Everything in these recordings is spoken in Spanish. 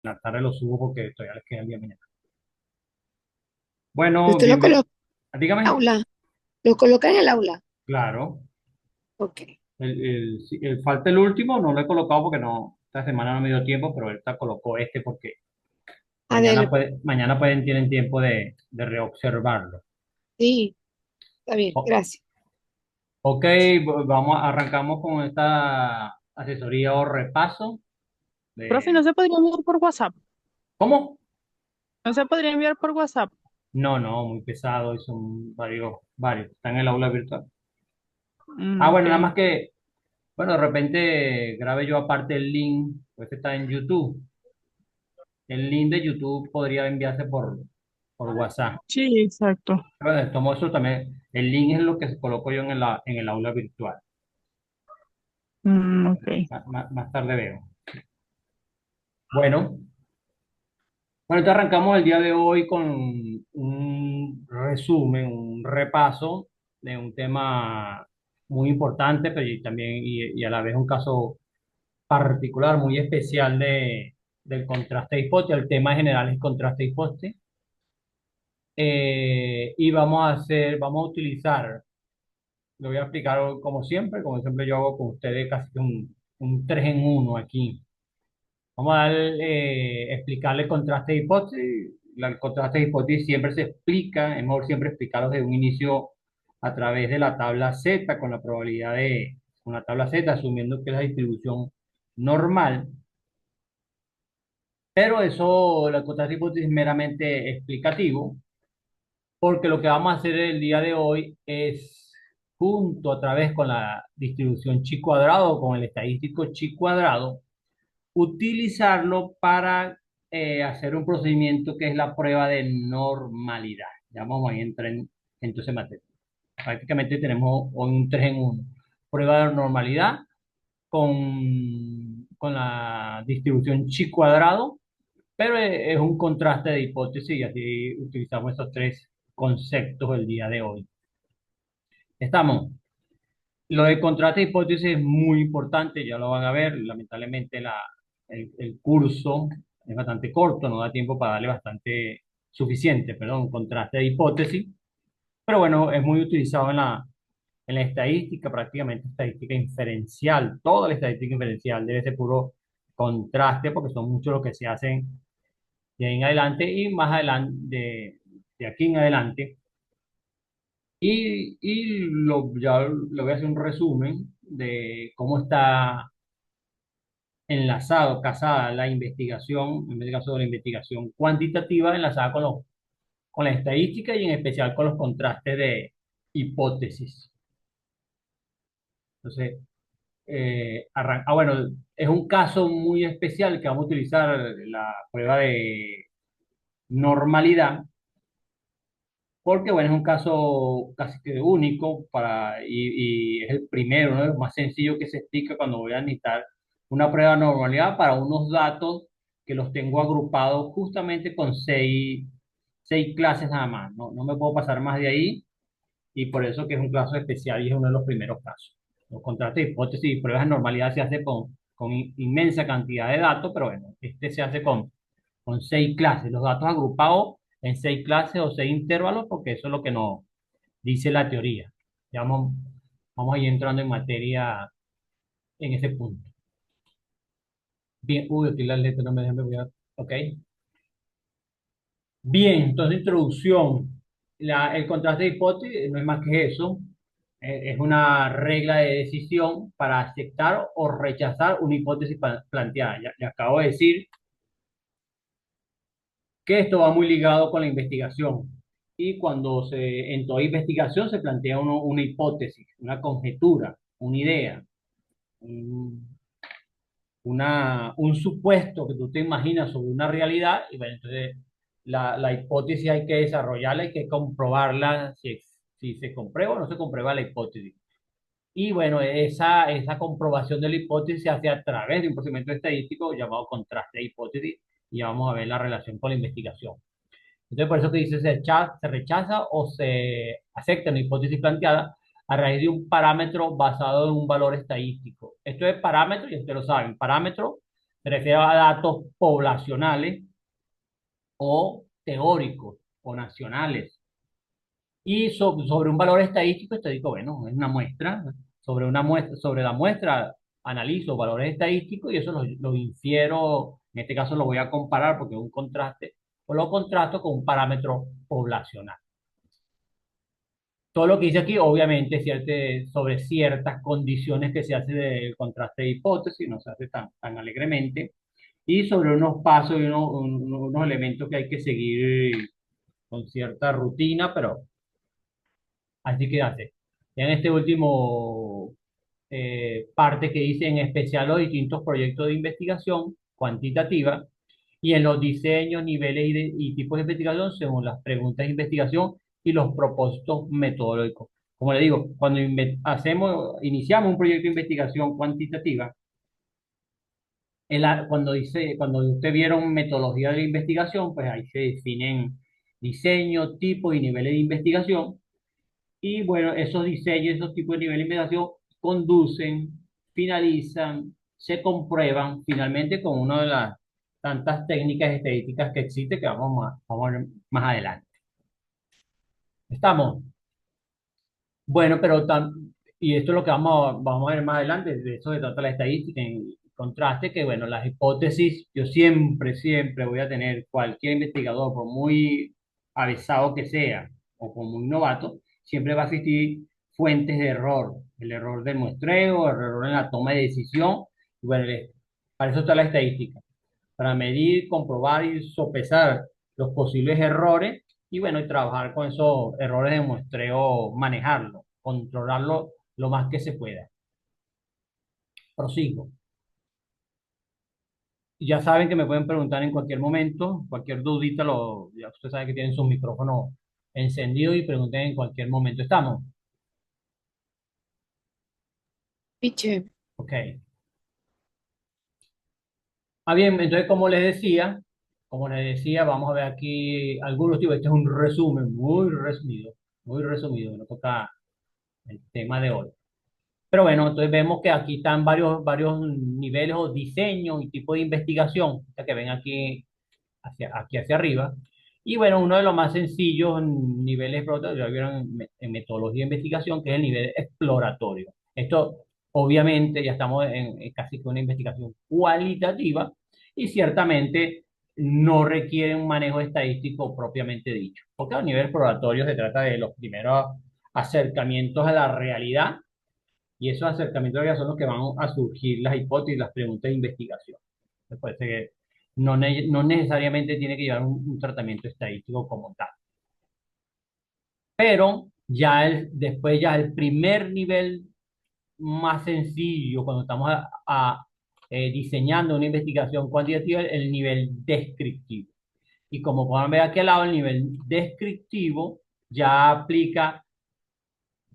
la tarde lo subo porque todavía les queda el día de mañana. Bueno, Usted lo bienvenido. coloca en el Dígame. aula, lo coloca en el aula. Claro. Ok. Falta el último, no lo he colocado porque no, esta semana no me dio tiempo, pero ahorita colocó este porque A ver, mañana tienen tiempo de reobservarlo. sí, está bien, O- gracias. ok, arrancamos con esta asesoría o repaso Profe, ¿no de, se podría enviar por WhatsApp? ¿cómo? ¿No se podría enviar por WhatsApp? No, no, muy pesado y son varios, están en el aula virtual. Ah, Ok. bueno, nada más que, bueno, de repente grabe yo aparte el link, pues está en YouTube. El link de YouTube podría enviarse por WhatsApp. Sí, exacto. Bueno, tomo eso también. El link es lo que coloco yo en el aula virtual. Ok. Más tarde veo. Bueno, bueno, entonces arrancamos el día de hoy con un resumen, un repaso de un tema muy importante, pero y a la vez un caso particular, muy especial del contraste de hipótesis. El tema general es contraste de hipótesis. Y vamos a utilizar, lo voy a explicar como siempre yo hago con ustedes, casi que un 3 en uno aquí. Vamos a explicarle el contraste de hipótesis. El contraste de hipótesis siempre se explica, es mejor siempre explicarlo desde un inicio a través de la tabla Z, con la tabla Z, asumiendo que es la distribución normal. Pero eso, el contraste de hipótesis es meramente explicativo, porque lo que vamos a hacer el día de hoy es, junto a través con la distribución chi cuadrado, con el estadístico chi cuadrado, utilizarlo para hacer un procedimiento que es la prueba de normalidad. Ya vamos a entrar entonces en materia. Prácticamente tenemos hoy un 3 en uno. Prueba de normalidad con la distribución chi cuadrado, pero es un contraste de hipótesis y así utilizamos esos tres conceptos el día de hoy. Estamos. Lo de contraste de hipótesis es muy importante, ya lo van a ver. Lamentablemente el curso es bastante corto, no da tiempo para darle bastante suficiente, perdón, contraste de hipótesis. Pero bueno, es muy utilizado en la estadística, prácticamente estadística inferencial. Toda la estadística inferencial debe ser puro contraste porque son muchos los que se hacen de ahí en adelante y más adelante, de aquí en adelante. Ya le voy a hacer un resumen de cómo está enlazado, casada la investigación, en este caso la investigación cuantitativa, enlazada con la estadística y en especial con los contrastes de hipótesis. Entonces, bueno, es un caso muy especial que vamos a utilizar la prueba de normalidad, porque bueno, es un caso casi que único y es el primero, uno de los más sencillos que se explica cuando voy a necesitar una prueba de normalidad para unos datos que los tengo agrupados justamente con seis clases nada más. No, no me puedo pasar más de ahí y por eso que es un caso especial y es uno de los primeros casos. Los contrastes de hipótesis y pruebas de normalidad se hace con inmensa cantidad de datos, pero bueno, este se hace con seis clases, los datos agrupados en seis clases o seis intervalos, porque eso es lo que nos dice la teoría. Ya vamos a ir entrando en materia en ese punto. Bien, uy, aquí la letra no me deja, ok. Bien, entonces introducción. El contraste de hipótesis no es más que eso. Es una regla de decisión para aceptar o rechazar una hipótesis planteada. Ya, le acabo de decir que esto va muy ligado con la investigación. Y en toda investigación se plantea una hipótesis, una conjetura, una idea, un, un supuesto que tú te imaginas sobre una realidad. Y bueno, entonces la hipótesis hay que desarrollarla, hay que comprobarla si se comprueba o no se comprueba la hipótesis. Y bueno, esa comprobación de la hipótesis se hace a través de un procedimiento estadístico llamado contraste de hipótesis y vamos a ver la relación con la investigación. Entonces, por eso que dice se rechaza o se acepta una hipótesis planteada a raíz de un parámetro basado en un valor estadístico. Esto es parámetro, y ustedes lo saben, parámetro Se refiere a datos poblacionales o teóricos o nacionales. Y sobre un valor estadístico, te digo, bueno, es una muestra, sobre la muestra analizo valores estadísticos y eso lo infiero, en este caso lo voy a comparar porque es un contraste, o lo contrasto con un parámetro poblacional. Todo lo que dice aquí, obviamente, sobre ciertas condiciones que se hace del contraste de hipótesis, no se hace tan alegremente, y sobre unos pasos y unos elementos que hay que seguir con cierta rutina, pero así que hace. En este último parte que dice en especial los distintos proyectos de investigación cuantitativa y en los diseños, niveles y tipos de investigación según las preguntas de investigación y los propósitos metodológicos. Como le digo, cuando iniciamos un proyecto de investigación cuantitativa, cuando usted vieron metodología de investigación, pues ahí se definen diseño, tipo y niveles de investigación. Y bueno, esos diseños, esos tipos de nivel de investigación conducen, finalizan, se comprueban finalmente con una de las tantas técnicas estadísticas que existe que vamos a ver más adelante. ¿Estamos? Bueno, y esto es lo que vamos a ver más adelante, de eso se trata la estadística, en contraste que, bueno, las hipótesis, yo siempre voy a tener cualquier investigador, por muy avisado que sea o por muy novato, siempre va a existir fuentes de error, el error del muestreo, el error en la toma de decisión, y bueno, para eso está la estadística, para medir, comprobar y sopesar los posibles errores y bueno, y trabajar con esos errores de muestreo, manejarlo, controlarlo lo más que se pueda. Prosigo. Ya saben que me pueden preguntar en cualquier momento, cualquier dudita, ya usted sabe que tienen su micrófono encendido y pregunten en cualquier momento. ¿Estamos? Piche. Ok. Ah, bien, entonces como les decía, vamos a ver aquí algunos tipos. Este es un resumen muy resumido, no toca el tema de hoy. Pero bueno, entonces vemos que aquí están varios niveles o diseños y tipos de investigación, o sea, que ven aquí hacia arriba. Y bueno, uno de los más sencillos niveles, ya vieron en metodología de investigación, que es el nivel exploratorio. Esto, obviamente, ya estamos en casi que una investigación cualitativa y ciertamente no requiere un manejo estadístico propiamente dicho, porque a nivel exploratorio se trata de los primeros acercamientos a la realidad y esos acercamientos ya son los que van a surgir las hipótesis, las preguntas de investigación. Me parece que no necesariamente tiene que llevar un tratamiento estadístico como tal. Pero después ya el primer nivel más sencillo, cuando estamos diseñando una investigación cuantitativa, el nivel descriptivo. Y como pueden ver aquí al lado, el nivel descriptivo ya aplica.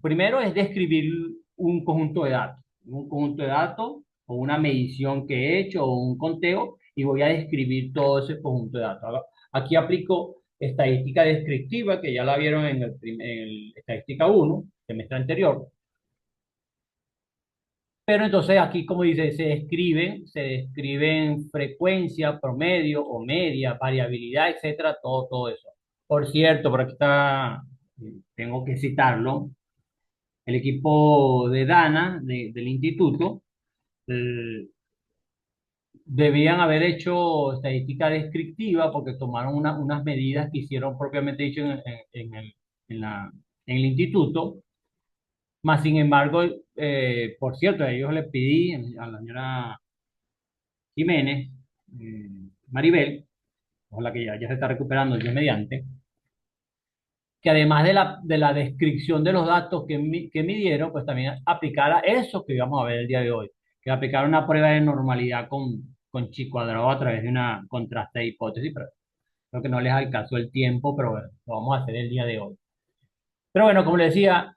Primero es describir un conjunto de datos o una medición que he hecho o un conteo y voy a describir todo ese conjunto de datos. Aquí aplico estadística descriptiva, que ya la vieron en el estadística 1, semestre anterior. Pero entonces aquí, como dice, se describen frecuencia, promedio o media, variabilidad, etcétera, todo eso. Por cierto, por aquí está, tengo que citarlo, el equipo de Dana, del instituto, eh, debían haber hecho estadística descriptiva porque tomaron unas medidas que hicieron propiamente dicho en la- en el instituto. Más sin embargo, por cierto, a ellos les pedí a la señora Jiménez, eh, Maribel, ojalá que ya se está recuperando, Dios mediante, que además de la descripción de los datos que midieron, pues también aplicara eso que íbamos a ver el día de hoy, que aplicara una prueba de normalidad con chi cuadrado a través de una contraste de hipótesis, pero creo que no les alcanzó el tiempo, pero bueno, lo vamos a hacer el día de hoy. Pero bueno, como les decía,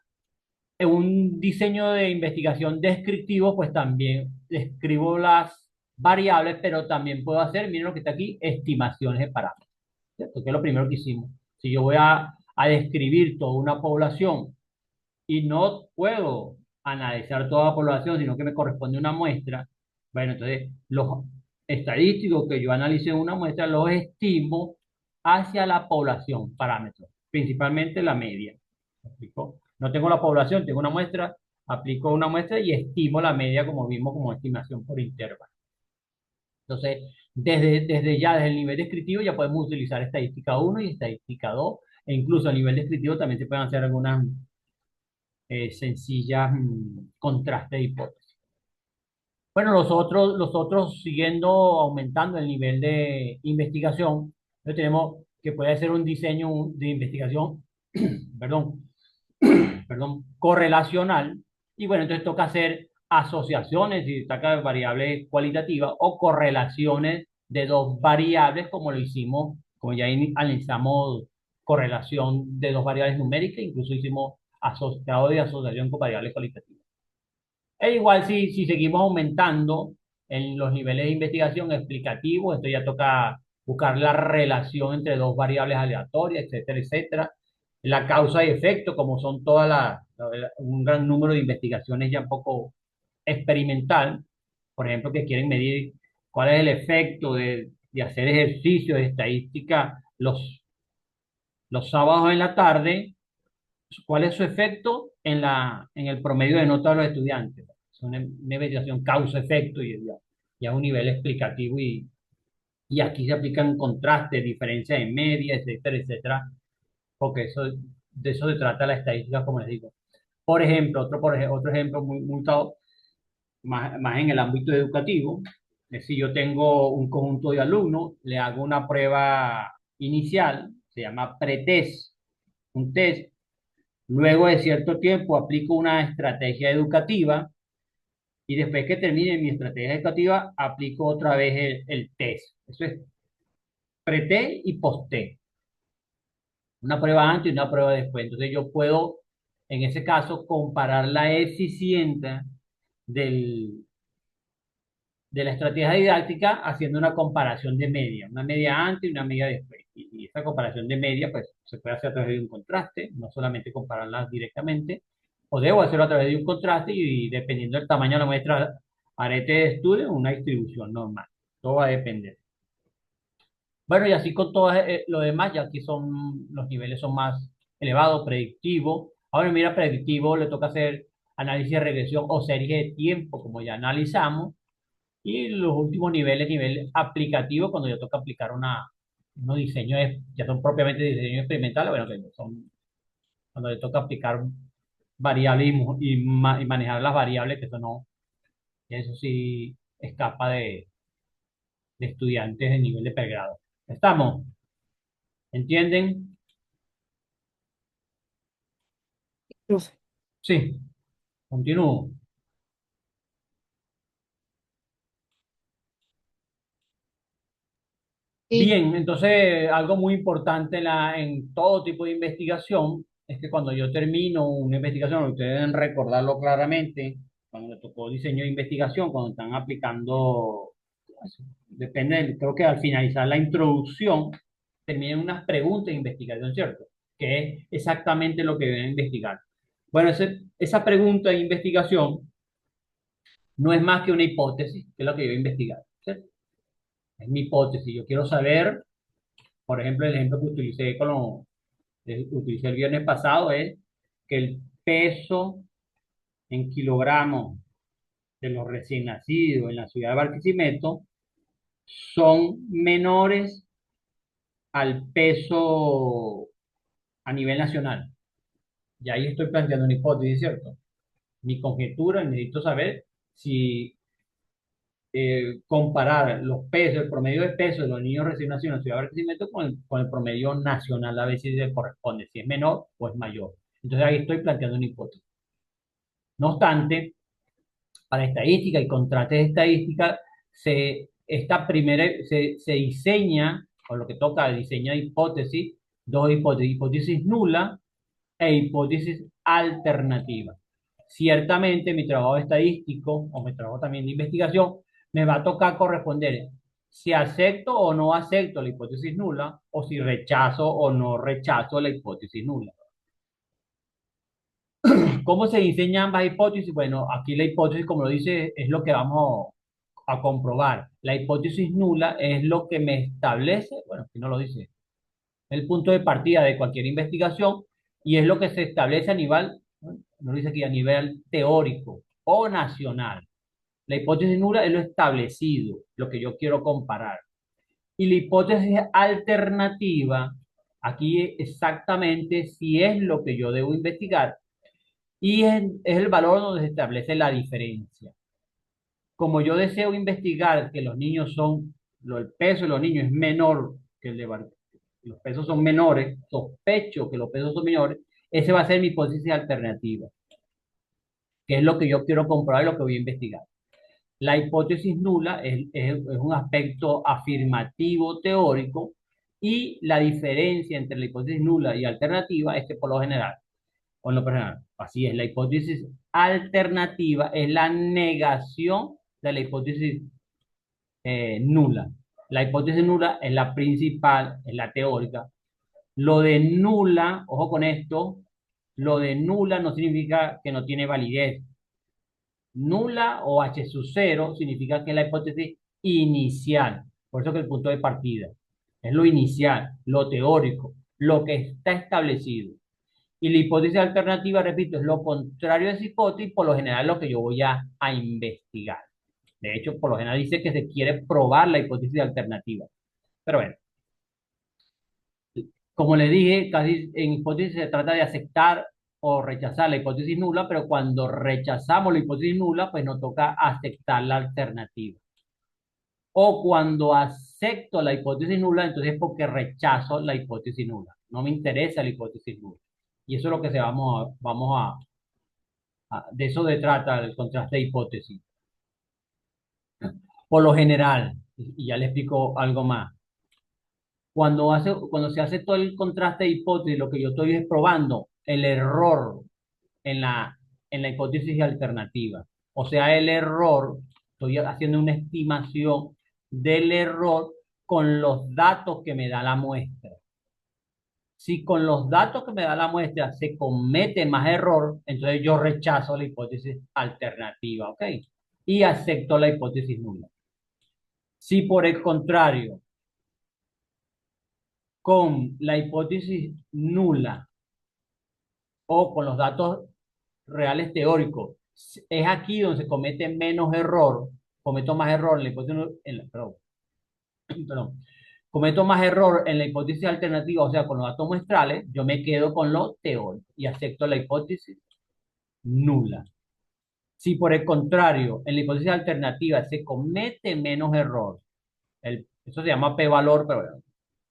en un diseño de investigación descriptivo, pues también describo las variables, pero también puedo hacer, miren lo que está aquí, estimaciones de parámetros. ¿Cierto? Que es lo primero que hicimos. Si yo voy a describir toda una población y no puedo analizar toda la población, sino que me corresponde una muestra, bueno, entonces estadísticos que yo analicé en una muestra los estimo hacia la población, parámetros, principalmente la media. ¿Me explico? No tengo la población, tengo una muestra, aplico una muestra y estimo la media como mismo como estimación por intervalo. Entonces, desde el nivel descriptivo ya podemos utilizar estadística uno y estadística 2, e incluso a nivel descriptivo también se pueden hacer algunas sencillas contrastes de hipótesis. Bueno, los otros siguiendo aumentando el nivel de investigación, entonces tenemos que puede ser un diseño de investigación, perdón, perdón, correlacional, y bueno, entonces toca hacer asociaciones y sacar variables cualitativas o correlaciones de dos variables, como lo hicimos, como ya analizamos correlación de dos variables numéricas, incluso hicimos asociado de asociación con variables cualitativas. E igual si seguimos aumentando en los niveles de investigación explicativo, esto ya toca buscar la relación entre dos variables aleatorias, etcétera, etcétera. La causa y efecto, como son un gran número de investigaciones ya un poco experimental, por ejemplo, que quieren medir cuál es el efecto de hacer ejercicio de estadística los sábados en la tarde, cuál es su efecto en el promedio de nota de los estudiantes. Es una investigación causa-efecto y ya es un nivel explicativo y aquí se aplican contrastes, diferencias en media, etcétera, etcétera, porque de eso se trata la estadística, como les digo. Por ejemplo, otro ejemplo muy dado, más en el ámbito educativo, es si yo tengo un conjunto de alumnos, le hago una prueba inicial, se llama pretest, un test. Luego de cierto tiempo aplico una estrategia educativa y después que termine mi estrategia educativa aplico otra vez el test. Eso es pre-test y post-test. Una prueba antes y una prueba después. Entonces yo puedo, en ese caso, comparar la eficiencia del, de la estrategia didáctica haciendo una comparación de media, una media antes y una media después. Y esa comparación de media, pues, se puede hacer a través de un contraste, no solamente compararlas directamente, o debo hacerlo a través de un contraste y dependiendo del tamaño de la muestra, haré de estudio una distribución normal. Todo va a depender. Bueno, y así con todo lo demás, ya aquí los niveles son más elevados, predictivo. Ahora, mira, predictivo le toca hacer análisis de regresión o serie de tiempo, como ya analizamos. Y los últimos niveles, nivel aplicativo, cuando ya toca aplicar unos diseños, ya son propiamente diseños experimentales, bueno, que son cuando le toca aplicar variables y manejar las variables, que eso sí escapa de estudiantes de nivel de pregrado. ¿Estamos? ¿Entienden? Profe. Sí, continúo. Sí, Bien, entonces algo muy importante en todo tipo de investigación es que cuando yo termino una investigación, ustedes deben recordarlo claramente, cuando me tocó diseño de investigación, cuando están aplicando, creo que al finalizar la introducción, terminan unas preguntas de investigación, ¿cierto? Que es exactamente lo que deben investigar. Bueno, esa pregunta de investigación no es más que una hipótesis, que es lo que yo voy a investigar, ¿cierto? Es mi hipótesis. Yo quiero saber, por ejemplo, el ejemplo que utilicé el viernes pasado es que el peso en kilogramos de los recién nacidos en la ciudad de Barquisimeto son menores al peso a nivel nacional. Y ahí estoy planteando una hipótesis, ¿cierto? Mi conjetura, necesito saber si comparar los pesos, el promedio de peso de los niños recién nacidos en la ciudad de Barquisimeto con el promedio nacional, a ver si se corresponde, si es menor o es mayor. Entonces ahí estoy planteando una hipótesis. No obstante, para estadística y contrastes de estadística, se diseña, o lo que toca, diseña hipótesis, dos hipótesis, hipótesis nula e hipótesis alternativa. Ciertamente, mi trabajo estadístico o mi trabajo también de investigación me va a tocar corresponder si acepto o no acepto la hipótesis nula o si rechazo o no rechazo la hipótesis nula. ¿Cómo se diseñan ambas hipótesis? Bueno, aquí la hipótesis, como lo dice, es lo que vamos a comprobar. La hipótesis nula es lo que me establece, bueno, aquí no lo dice, el punto de partida de cualquier investigación y es lo que se establece a nivel, no dice aquí, a nivel teórico o nacional. La hipótesis nula es lo establecido, lo que yo quiero comparar. Y la hipótesis alternativa, aquí exactamente si es lo que yo debo investigar y es el valor donde se establece la diferencia. Como yo deseo investigar que los niños son, el peso de los niños es menor que el de los pesos son menores, sospecho que los pesos son menores, ese va a ser mi hipótesis alternativa, que es lo que yo quiero comprobar y lo que voy a investigar. La hipótesis nula es un aspecto afirmativo teórico y la diferencia entre la hipótesis nula y alternativa es que por lo general, o en lo personal, así es, la hipótesis alternativa es la negación de la hipótesis nula. La hipótesis nula es la principal, es la teórica. Lo de nula, ojo con esto, lo de nula no significa que no tiene validez. Nula o H sub 0 significa que es la hipótesis inicial. Por eso que el punto de partida es lo inicial, lo teórico, lo que está establecido. Y la hipótesis alternativa, repito, es lo contrario de esa hipótesis, por lo general lo que yo voy a investigar. De hecho, por lo general dice que se quiere probar la hipótesis alternativa. Pero bueno, como le dije, casi en hipótesis se trata de aceptar o rechazar la hipótesis nula, pero cuando rechazamos la hipótesis nula, pues nos toca aceptar la alternativa. O cuando acepto la hipótesis nula, entonces es porque rechazo la hipótesis nula. No me interesa la hipótesis nula. Y eso es lo que de eso se trata el contraste de hipótesis. Por lo general, y ya le explico algo más. Cuando se hace todo el contraste de hipótesis, lo que yo estoy es probando el error en la hipótesis alternativa. O sea, el error, estoy haciendo una estimación del error con los datos que me da la muestra. Si con los datos que me da la muestra se comete más error, entonces yo rechazo la hipótesis alternativa, ¿ok? Y acepto la hipótesis nula. Si por el contrario, con la hipótesis nula o con los datos reales teóricos, es aquí donde se comete menos error, cometo más error en la hipótesis, perdón, perdón, cometo más error en la hipótesis alternativa, o sea, con los datos muestrales, yo me quedo con lo teórico y acepto la hipótesis nula. Si por el contrario, en la hipótesis alternativa se comete menos error, eso se llama p-valor, pero bueno,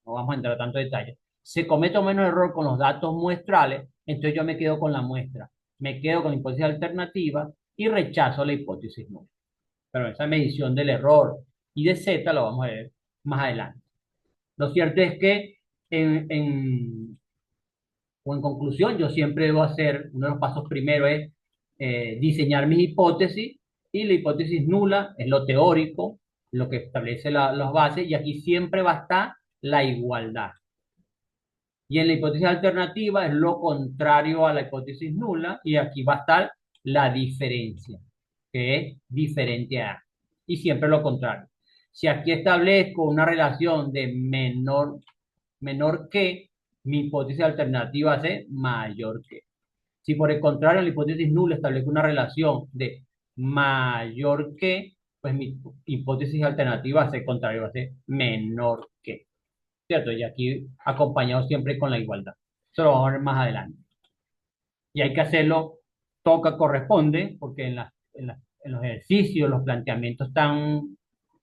no vamos a entrar a tanto detalle. Se comete menos error con los datos muestrales, entonces yo me quedo con la muestra. Me quedo con la hipótesis alternativa y rechazo la hipótesis nula. Pero esa medición del error y de Z lo vamos a ver más adelante. Lo cierto es que o en conclusión, yo siempre debo hacer, uno de los pasos primero es diseñar mis hipótesis y la hipótesis nula es lo teórico, lo que establece las bases y aquí siempre va a estar la igualdad. Y en la hipótesis alternativa es lo contrario a la hipótesis nula y aquí va a estar la diferencia, que es diferente a. Y siempre lo contrario. Si aquí establezco una relación de menor que, mi hipótesis alternativa va a ser mayor que. Si por el contrario en la hipótesis nula establezco una relación de mayor que, pues mi hipótesis alternativa va a ser contrario, va a ser menor que. ¿Cierto? Y aquí acompañado siempre con la igualdad. Eso lo vamos a ver más adelante. Y hay que hacerlo, toca, corresponde, porque en los ejercicios, los planteamientos están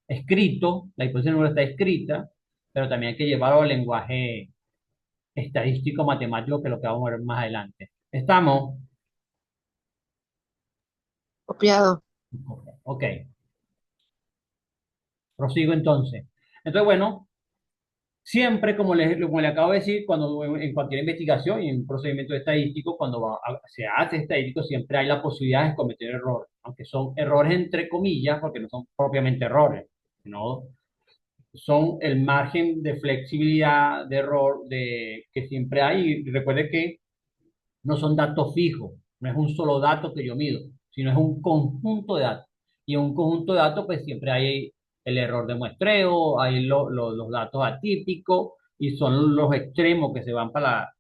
escritos, la hipótesis nula está escrita, pero también hay que llevarlo al lenguaje estadístico, matemático, que es lo que vamos a ver más adelante. ¿Estamos? Copiado. Ok. Prosigo entonces. Entonces, bueno, siempre, como le acabo de decir, cuando en cualquier investigación y en un procedimiento estadístico, cuando se hace estadístico, siempre hay la posibilidad de cometer errores, aunque son errores entre comillas, porque no son propiamente errores, sino son el margen de flexibilidad de error que siempre hay. Y recuerde que no son datos fijos, no es un solo dato que yo mido, sino es un conjunto de datos. Y en un conjunto de datos, pues siempre hay el error de muestreo, hay los datos atípicos y son los extremos que se van para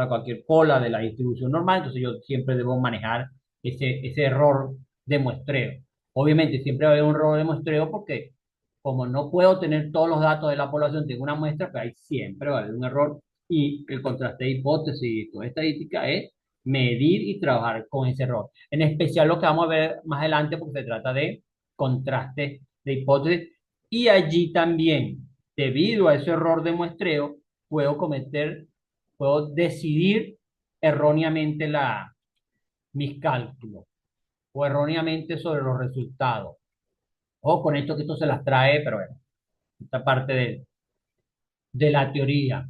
cualquier cola de la distribución normal. Entonces yo siempre debo manejar ese error de muestreo. Obviamente siempre va a haber un error de muestreo porque como no puedo tener todos los datos de la población, tengo una muestra, pero ahí siempre va a haber un error. Y el contraste de hipótesis y toda estadística es medir y trabajar con ese error. En especial lo que vamos a ver más adelante, porque se trata de contraste de hipótesis. Y allí también, debido a ese error de muestreo, puedo decidir erróneamente mis cálculos o erróneamente sobre los resultados. O con esto que esto se las trae, pero bueno, esta parte de la teoría.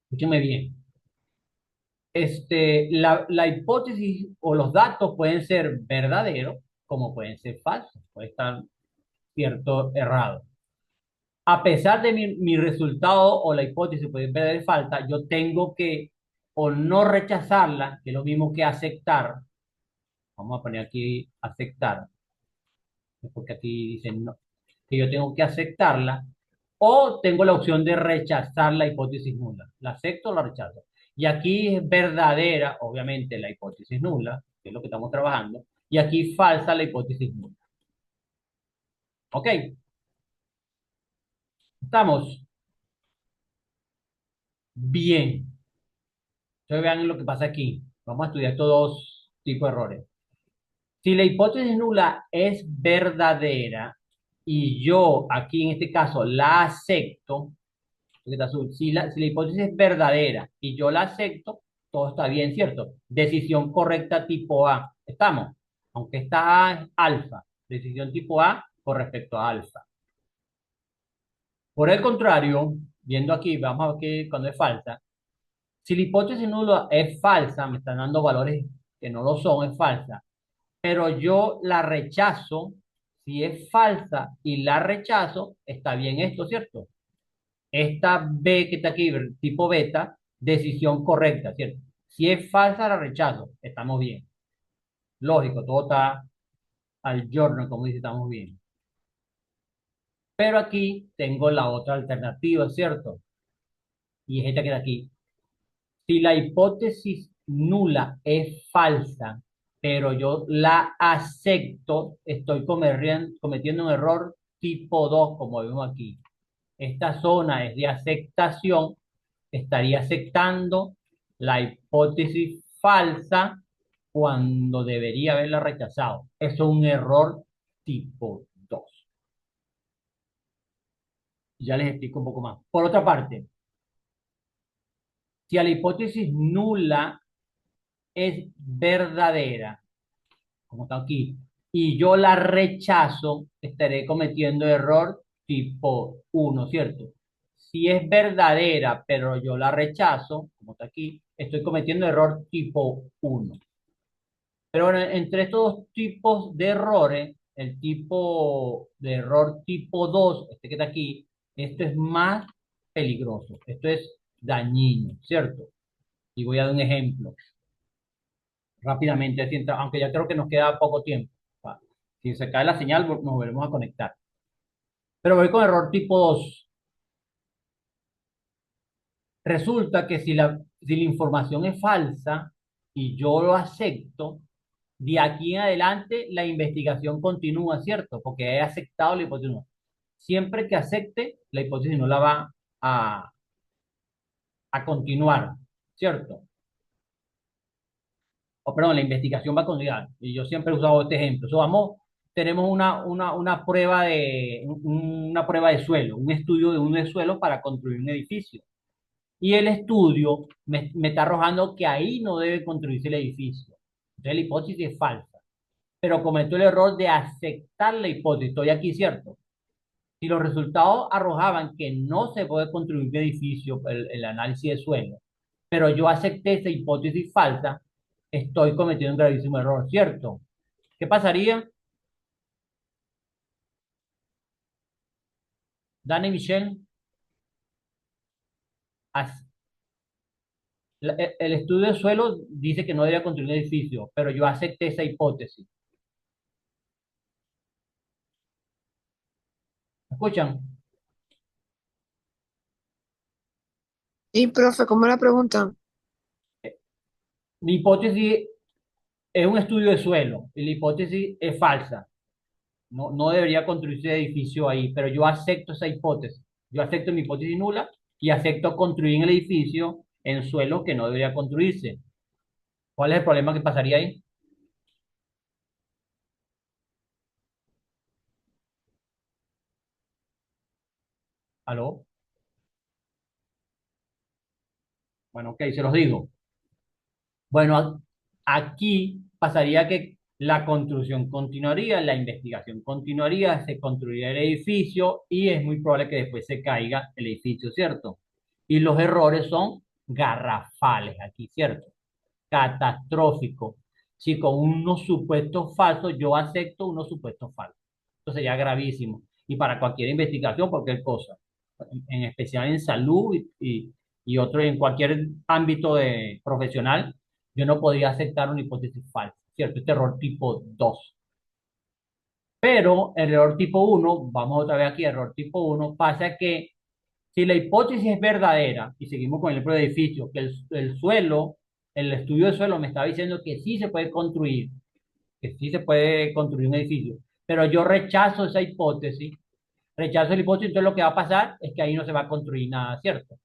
Escúcheme bien. La hipótesis o los datos pueden ser verdaderos como pueden ser falsos, puede estar cierto errado. A pesar de mi resultado o la hipótesis puede ser falta, yo tengo que o no rechazarla, que es lo mismo que aceptar. Vamos a poner aquí aceptar, porque aquí dicen no, que yo tengo que aceptarla, o tengo la opción de rechazar la hipótesis nula. ¿La acepto o la rechazo? Y aquí es verdadera, obviamente, la hipótesis nula, que es lo que estamos trabajando, y aquí falsa la hipótesis nula. ¿Ok? ¿Estamos? Bien. Entonces vean lo que pasa aquí. Vamos a estudiar estos dos tipos de errores. Si la hipótesis nula es verdadera y yo aquí en este caso la acepto, si la hipótesis es verdadera y yo la acepto, todo está bien, ¿cierto? Decisión correcta tipo A. ¿Estamos? Aunque esta A es alfa. Decisión tipo A con respecto a alfa. Por el contrario, viendo aquí, vamos a ver que cuando es falsa, si la hipótesis nula es falsa, me están dando valores que no lo son, es falsa, pero yo la rechazo, si es falsa y la rechazo, está bien esto, ¿cierto? Esta B que está aquí, tipo beta, decisión correcta, ¿cierto? Si es falsa, la rechazo, estamos bien. Lógico, todo está al giorno, como dice, estamos bien. Pero aquí tengo la otra alternativa, ¿cierto? Y es esta que está aquí. Si la hipótesis nula es falsa, pero yo la acepto, estoy cometiendo un error tipo 2, como vemos aquí. Esta zona es de aceptación, estaría aceptando la hipótesis falsa cuando debería haberla rechazado. Eso es un error tipo 2. Ya les explico un poco más. Por otra parte, si a la hipótesis nula es verdadera, como está aquí, y yo la rechazo, estaré cometiendo error tipo 1, ¿cierto? Si es verdadera, pero yo la rechazo, como está aquí, estoy cometiendo error tipo 1. Pero bueno, entre estos dos tipos de errores, el tipo de error tipo 2, este que está aquí, esto es más peligroso, esto es dañino, ¿cierto? Y voy a dar un ejemplo rápidamente, aunque ya creo que nos queda poco tiempo. Si se cae la señal, nos volvemos a conectar. Pero voy con error tipo 2. Resulta que si la información es falsa y yo lo acepto, de aquí en adelante la investigación continúa, ¿cierto? Porque he aceptado la hipótesis no. Siempre que acepte, la hipótesis no la va a continuar, ¿cierto? O perdón, la investigación va a continuar. Y yo siempre he usado este ejemplo. Tenemos una prueba de suelo, un estudio de un de suelo para construir un edificio. Y el estudio me está arrojando que ahí no debe construirse el edificio. Entonces la hipótesis es falsa. Pero cometo el error de aceptar la hipótesis. Estoy aquí, ¿cierto? Si los resultados arrojaban que no se puede construir un edificio, el análisis de suelo, pero yo acepté esa hipótesis falsa, estoy cometiendo un gravísimo error, ¿cierto? ¿Qué pasaría? Dani Michel, as- el estudio de suelo dice que no debería construir un edificio, pero yo acepté esa hipótesis. ¿Me escuchan? Y, profe, ¿cómo la pregunta? Mi hipótesis es un estudio de suelo y la hipótesis es falsa. No, no debería construirse edificio ahí, pero yo acepto esa hipótesis. Yo acepto mi hipótesis nula y acepto construir en el edificio en suelo que no debería construirse. ¿Cuál es el problema que pasaría ahí? ¿Aló? Bueno, ok, se los digo. Bueno, aquí pasaría que la construcción continuaría, la investigación continuaría, se construiría el edificio y es muy probable que después se caiga el edificio, ¿cierto? Y los errores son garrafales aquí, ¿cierto? Catastrófico. Si con unos supuestos falsos, yo acepto unos supuestos falsos. Esto sería gravísimo. Y para cualquier investigación, cualquier cosa, en especial en salud y otro, en cualquier ámbito profesional, yo no podría aceptar una hipótesis falsa, ¿cierto? Este error tipo 2. Pero el error tipo uno, vamos otra vez aquí, error tipo uno, pasa que si la hipótesis es verdadera, y seguimos con el ejemplo de edificio, que el suelo, el estudio del suelo me está diciendo que sí se puede construir, que sí se puede construir un edificio, pero yo rechazo esa hipótesis, rechazo la hipótesis, entonces lo que va a pasar es que ahí no se va a construir nada, ¿cierto?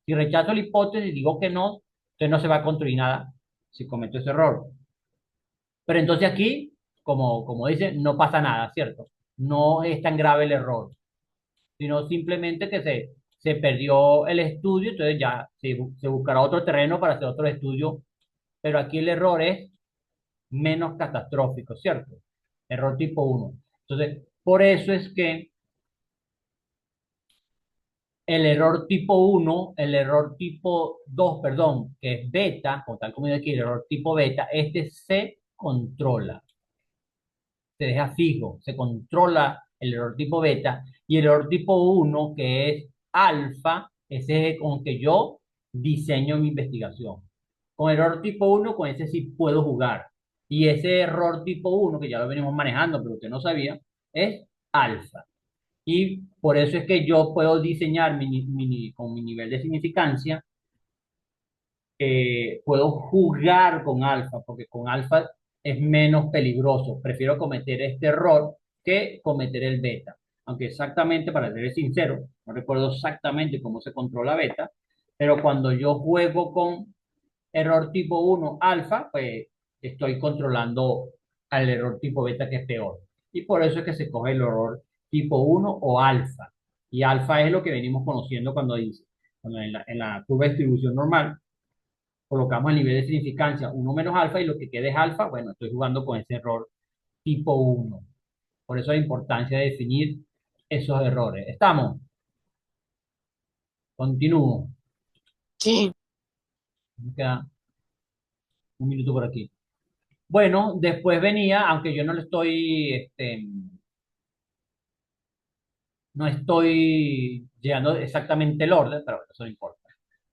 Si rechazo la hipótesis y digo que no, entonces no se va a construir nada si cometo ese error. Pero entonces aquí, como dice, no pasa nada, ¿cierto? No es tan grave el error, sino simplemente que se perdió el estudio, entonces ya se buscará otro terreno para hacer otro estudio, pero aquí el error es menos catastrófico, ¿cierto? Error tipo uno. Entonces, por eso es que el error tipo uno, el error tipo 2, perdón, que es beta, o tal como dice aquí, el error tipo beta, este se controla, se deja fijo, se controla el error tipo beta, y el error tipo uno, que es alfa, ese es con que yo diseño mi investigación. Con el error tipo uno, con ese sí puedo jugar. Y ese error tipo uno, que ya lo venimos manejando, pero usted no sabía, es alfa. Y por eso es que yo puedo diseñar con mi nivel de significancia, puedo jugar con alfa, porque con alfa es menos peligroso. Prefiero cometer este error que cometer el beta. Aunque exactamente, para ser sincero, no recuerdo exactamente cómo se controla beta, pero cuando yo juego con error tipo uno alfa, pues estoy controlando al error tipo beta, que es peor. Y por eso es que se coge el error tipo uno o alfa. Y alfa es lo que venimos conociendo cuando dice, cuando en la curva de distribución normal colocamos el nivel de significancia uno menos alfa y lo que quede es alfa, bueno, estoy jugando con ese error tipo uno. Por eso la importancia de definir esos errores. ¿Estamos? Continúo. Sí, Me queda un minuto por aquí. Bueno, después venía, aunque yo no le estoy, no estoy llegando exactamente el orden, pero bueno, eso no importa.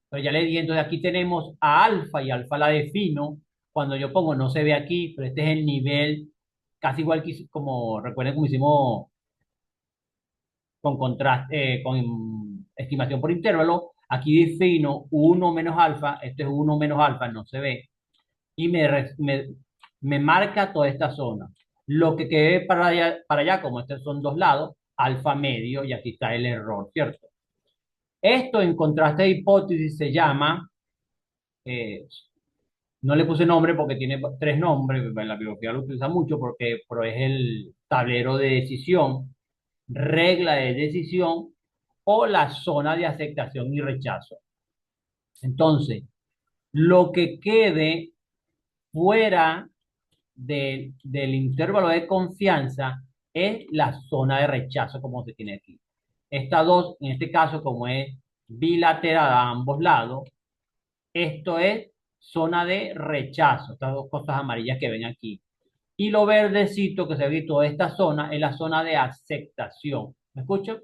Pero ya le di, entonces aquí tenemos a alfa y alfa la defino. Cuando yo pongo, no se ve aquí, pero este es el nivel, casi igual que como, recuerden como hicimos con contraste, con estimación por intervalo. Aquí defino uno menos alfa, este es uno menos alfa, no se ve, y me marca toda esta zona. Lo que quede para allá, como estos son dos lados, alfa medio, y aquí está el error, ¿cierto? Esto en contraste de hipótesis se llama, eh, no le puse nombre porque tiene tres nombres, en la biología lo utiliza mucho porque pero es el tablero de decisión, regla de decisión o la zona de aceptación y rechazo. Entonces, lo que quede fuera del intervalo de confianza es la zona de rechazo, como se tiene aquí. Estas dos, en este caso, como es bilateral a ambos lados, esto es zona de rechazo, estas dos cosas amarillas que ven aquí. Y lo verdecito que se ve toda esta zona es la zona de aceptación. ¿Me escuchan?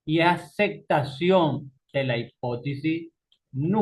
Y aceptación de la hipótesis nula.